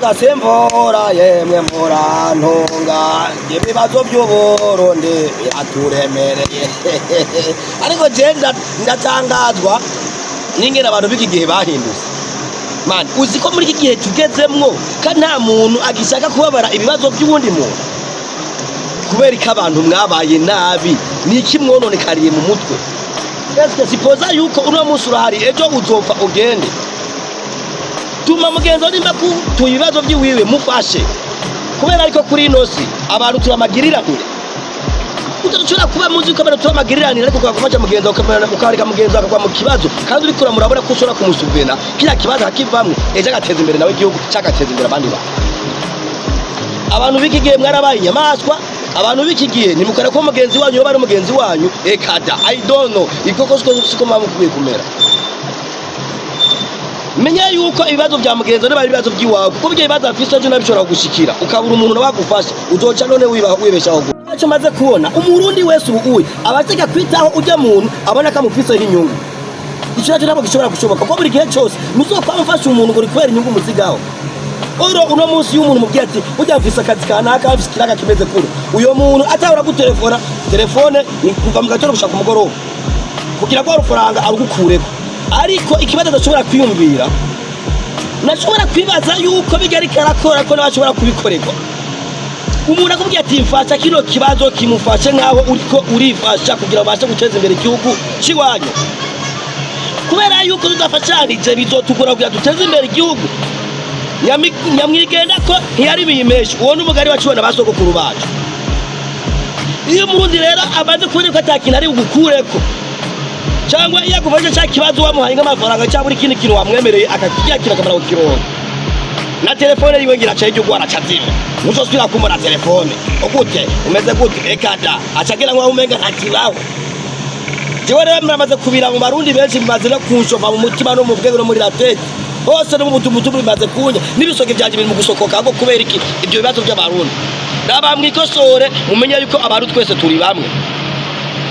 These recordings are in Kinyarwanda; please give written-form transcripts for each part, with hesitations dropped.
Gasemvora yemwe murantunga ibibazo by'uburundi biraturemereye ariko je ndatangazwa n'ingene abantu b'iki gihe bahindutse man uzi ko muri iki gihe tugezemwo kandi nta muntu agishaka kubabara ibibazo by'ubundi muntu kubera ko abantu mwabaye nabi niki mwononekariye mu mutwe ese sipoza yuko uno munsi urahari ejo uzopfa ugende tuma mugenzo nimba ku tuyibazo byiwiwe mufashe kubera ariko kuri inosi abantu turamagiriranire utacura kuba muzi ko abantu turamagiriranire ariko kwafasha mugenzo ukareka mugenzo akagwa mu kibazo kandi uri kura murabona ko ushobora kumusubena kila kibazo hakivamwe eje agateza imbere nawe igihugu cyakateza imbere abandi bantu abantu bikigiye mwarabaye inyamaswa abantu bikigiye nimukare ko mugenzi wanyu yo bari mugenzi wanyu ekada I don't know ikoko siko mamukuye kumera menya yuko ibibazo bya mugenzo n'abari ibibazo by'iwawe kuko byo ibibazo afise cyo nabishobora gushikira ukabura umuntu wagufasha uzoca none wibeshaho cyo maze kubona umurundi wese ubuye abateka kwitaho ujya muntu abona kamufise inyungu icyo cyo nabo gishobora gushoboka ko buri gihe cyose muzokwamfasha umuntu ngo rikwera inyungu musigaho oro uno munsi y'umuntu mubwiye ati ujya mfise akazi kanaka afise kiraka kimeze kure uyo muntu atahora gutelefona telefone ni kuva mu gatondo gushaka umugoroba kugira ko urufaranga arugukureko ariko ikibazo adashobora kwiyumvira nashobora kwibaza yuko bigari karakora ko nabashobora kubikorerwa umuntu akubwiye ati mfasha kino kibazo kimufashe nkaho uriko urifasha kugira bashe guteza imbere igihugu ciwanyu kubera yuko tudafashanije bizotugora kugira duteze imbere igihugu nyamwigenda ko ntiyari biyimesha uwo n'umugari wacibona basogokuru bacu iyo murundi rero amaze kubona ko atakintu ari bugukureko cyangwa iyo agufashe cya kibazo wamuhaye nk'amafaranga cyangwa buri kindi kintu wamwemereye akakigira akamara kukironka na telefone yiwe ngira cyo igihugu aracazima muzosubira kumona telefone ogute umeze gute ekada acagira ngo umenga ntakibaho jewe rero muramaze kubira mu barundi benshi bimaze no kunshova mu mutima no mu bwego no muri latete hose no mu mutumu bimaze kunya nibisoke byanje biri mu gusokoka ahubwo kubera iki ibyo bibazo by'abarundi nabamwikosore mumenye yuko abantu twese turi bamwe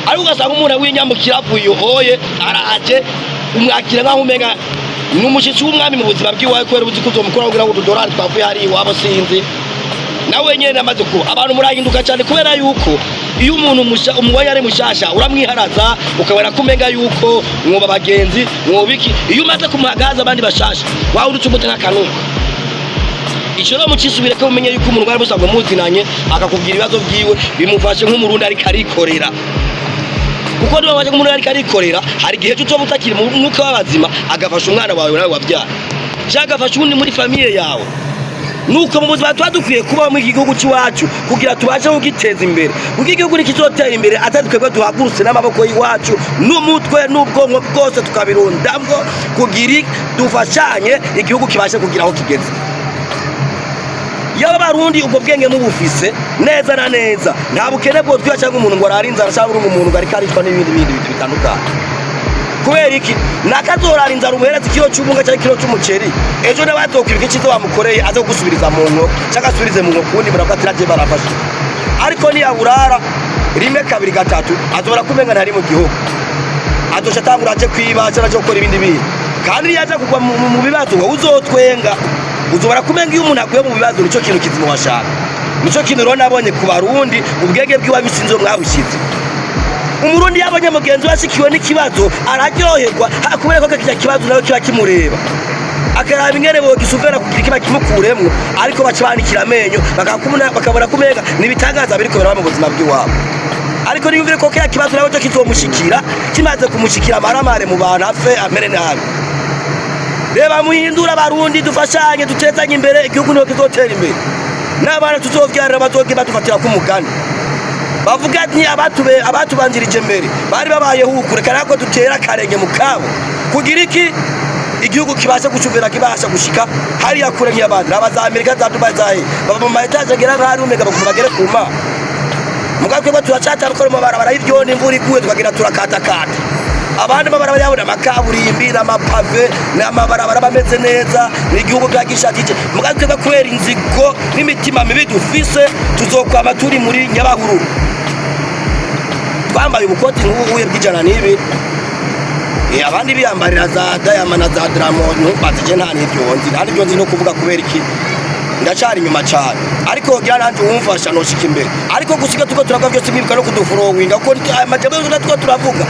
ari ugasanga umuntu w'inyamukira avuye hoye araje umwakira nkaho umenga n'umushitsi w'umwami mu buzima bw'iwawe kwera uzi kuzomukora kugira ngo $2 twavuye hari iwabo sinzi nawe nyene amaze ko abantu murahinduka cyane kubera yuko iyo umuntu umubonye ari mushasha uramwiharaza ukabona kumenga yuko mwoba bagenzi mwobiki iyo umaze kumuhagaza abandi bashasha wawe uruca umute nk'akanunga icyo mu kisubire ko umenye yuko umuntu bari busabwe muzinanye akakubwira ibibazo byiwe bimufashe nk'umurundi ari karikorera kuko niba waje nk'umuntu ari karikorera hari gihe cyo mutakiri mu mwuka w'abazima agafasha umwana wawe nawe wabyara cyangwa agafasha undi muri famille yawe nuko mu buzima twadukwiye kuba mu gihugu cy'iwacu kugira tubashe kugiteza imbere kuko igihugu nikizotera imbere atadukwe duhagurutse n'amaboko y'iwacu n'umutwe n'ubwonko bwose tukabirundamwo kugira dufashanye igihugu kibashe kugira aho kigeze yaba barundi ubwo bwenge mubufise neza na neza nta bukene bwo twiya cyangwa umuntu ngo ararinza arashaka umuntu ngari karishwa n'ibindi bintu bitandukanye kubera iki nakazorara inzara umuhereza ikiro cy'ubunga cyangwa ikiro cy'umuceri ejo n'abazokwibuka ikizo bamukoreye aze gusubiriza mu nko cyangwa asubirize mu nko kundi murafatira je barafasha ariko ni yaburara rimwe kabiri gatatu azobora kumenga ntari mu gihugu azosha tangura aje kwiba cyangwa gukora ibindi bintu kandi yaje kugwa mu bibazo wowe uzotwenga uzobora kumenga iyo umuntu aguye mu bibazo nico kintu kizimo washaka nico kintu rero nabonye ku barundi ubwege bw'iwa bisinzo mwabushize umurundi yabonye mugenzi washikiwe n'ikibazo araryoherwa kubera ko kija kibazo nawe kiba kimureba akaraba ingene bo gisuvera kugira kiba kimukuremwo ariko bacabanikira amenyo bakabona kumenga nibitangaza biriko biraba mu buzima bw'iwabo ariko niyumvire ko kya kibazo nawe cyo kizomushikira kimaze kumushikira amaramare mu bantu afe amere nabi reba muhindura barundi dufashanye dutezanye imbere igihugu niho kizotera imbere n'abana tuzovyarira bazoge badufatira ku mugani bavuga ati abatubanjirije mbere bari babayeho ukurekana ko dutera karenge mu kabo kugira iki igihugu kibasha gucuvera kibasha gushika hariya kure nk'abandi abaza Amerika za Dubai zahe baba mu mayetaje agera nk'ari umega bagere kuma mugakwe ko turacyatarukora mu barabara y'ibyondo imvura iguye tukagira turakatakata abandi mabarabara yabona makaburimbi n'amapave n'amabarabara bameze neza n'igihugu cyagishakije mugakwe ko kwera inzigo n'imitima mibi dufise tuzokwama turi muri Nyabahuru twambaye ubukoti nk'ubuye bw'ijana n'ibi abandi biyambarira za Diamond za Diamond bazije nta n'ibyo nzi no kuvuga kubera iki ndacari inyuma cyane ariko kugira nanje umfasha no shika imbere ariko gusiga tuko turavuga byose mwibuka no kudufurowinga ko amajambo natwo turavuga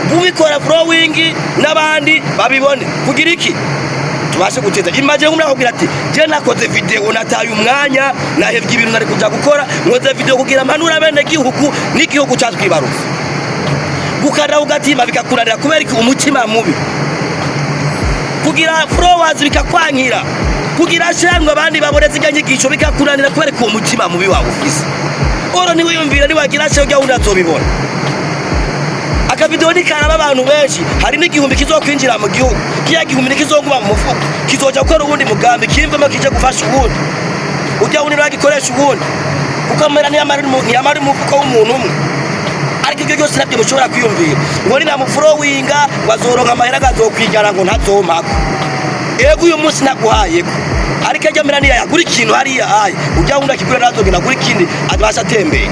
bubikora flowing n'abandi babibone kugira iki tubashe guteza imaje nk'umwe akubwira ati je nakoze video nataye umwanya nahevye ibintu nari kuja gukora nkoze video kugira manura bene gihugu n'igihugu cyacu kwibaruka gukara ugatima bikakuranira kubera iki umutima mubi kugira followers bikakwankira kugira shango abandi babonetse inyigisho bikakuranira kubera iki umutima mubi wawe ufise oro ni wiyumvira ni wagira cyo ujya unazobibona aka video ni karaba abantu benshi hari n'igihumbi kizokwinjira mu gihugu kiya gihumbi kizoguba mu mufuko kizoja gukora ubundi mugambi kimvemo kije gufasha ubundi ujya unira gikoresha ubundi ukamera ni yamari mu mufuko w'umuntu umwe ariko ibyo byose nabyo mushobora kwiyumvira ngo ni namufurowinga wazoronka amahera gazokwigana ngo ntazompako ego uyu munsi naguhayeko ariko ajya mera niya yagura ikintu hariya haye ujya wunda kigura nazogena gura ikindi adbasha tembeye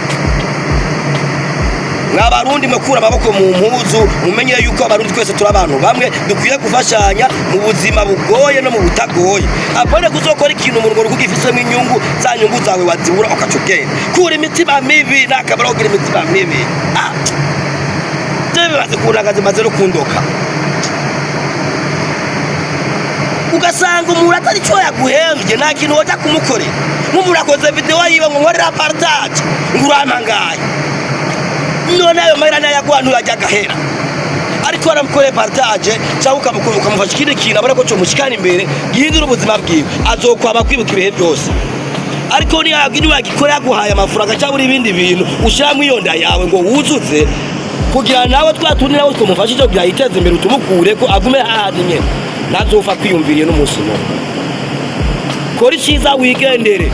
n'abarundi mukura amaboko mu mpuzu mumenye yuko abarundi twese turi abantu bamwe dukwiye gufashanya mu buzima bugoye no mu butagoye apone kuzokora ikintu mu rugo rugifisemo inyungu za nyungu zawe wazibura ukacugenda kura imitima mibi nakabara kugira imitima mibi tebe bazikunagaze maze no kundoka ugasanga umuntu atari cyo yaguhembye nta kintu woja kumukore nk'umurakoze video yiwe ngo nkorera partage ngurampangaye none ayo mahera nayagwantu yajya gahera ariko aramukore partage cyangwa ukamufasha ikindi kintu abona ko cyo mushikana imbere gihindura ubuzima bwiwe azokwaba kwibuka ibihe byose ariko ni yagiri wagikora yaguhaye amafaranga cyangwa ibindi bintu ushyiramo iyo nda yawe ngo wuzuze kugira nawe twatundi nawe twumufashe cyo kugira yiteze imbere utumukure ko agume hahandi nyene nazofa kwiyumviriye n'umunsi umwe kora icyiza wigendere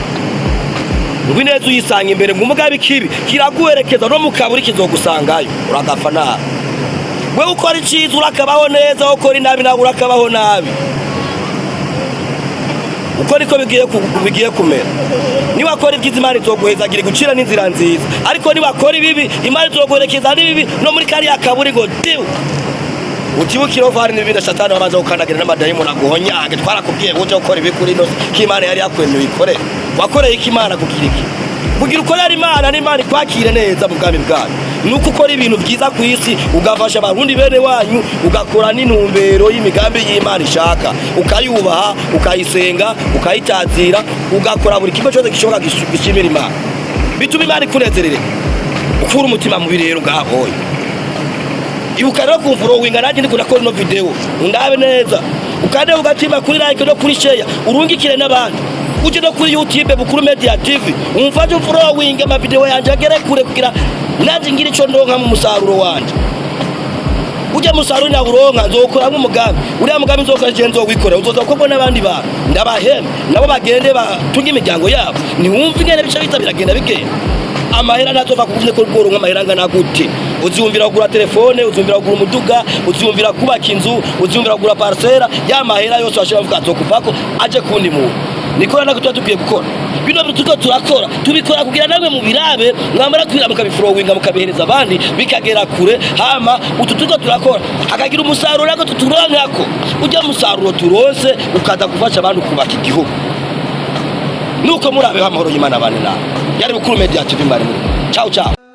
ngwineza uyisanga imbere ngumugabe kibi kiraguherekeza no mukaburi kizogusangayo uragapfa nabi we ukora icyiza urakabaho neza ukora inabi nawe urakabaho nabi uko niko bigiye kumera niba akora ibyiza Imana izoguhezagira gucira n'inzira nziza ariko niba akora ibibi Imana izoguherekeza n'ibibi no muri kariya kaburi ngo diu utibukira ovani n'ibindi satani bamaze gukandagira n'amadayimoni aguhonyange twarakubwiye uje ukora ibikuri no k'Imana yari yakwemeye ikore wakoreye ik'Imana kugira iki kugira ukorera Imana n'Imana kwakire neza mu bwami bwayo nuko ukora ibintu byiza ku isi ugafasha abarundi bene wanyu ugakora n'intumbero y'imigambi y'Imana ishaka ukayubaha ukayisenga ukayitazira ugakora buri kimwe cyose gishoboka gishimira Imana bituma Imana ikunezerere ukura umutima mu birero gahoye ibuka no kumfurowinga nanjye ndiko nakora no video undabe neza ukande ugatima kuri like no kuri share urungikire n'abandi uje no kuri YouTube Bukuru Media TV umfaje umfurowinga ama video yanje agere kure kugira nanjye ngira ico ndonka mu musaruro wanje uje musaruro na buronka nzokora nk'umugambi uriya mugambi nzokora je nzowikora uzoza ko bona abandi ba ndabahema nabo bagende batunga imiryango yabo ni wumva ingene bica bitabiragenda bigenda amahera natova kuvune ko rugoro nk'amahera ngana gute uzumvira kugura telefone uzumvira kugura umuduga uzumvira kubaka inzu uzumvira kugura parcela ya mahera yose washira vuga azokuvako aje kundi mu nikora nako tukwiye gukora bino bituko turakora tubikora kugira namwe mu birabe mwamara kwira mukabifurowinga mukabihereza abandi bikagera kure hama ututuko turakora akagira umusaruro nako tuturonkako ujya musaruro turonse ukaza gufasha abantu kubaka igihugu nuko murabe amahoro y'Imana bane nawe yari Bukuru Media TV mbari. Ciao ciao.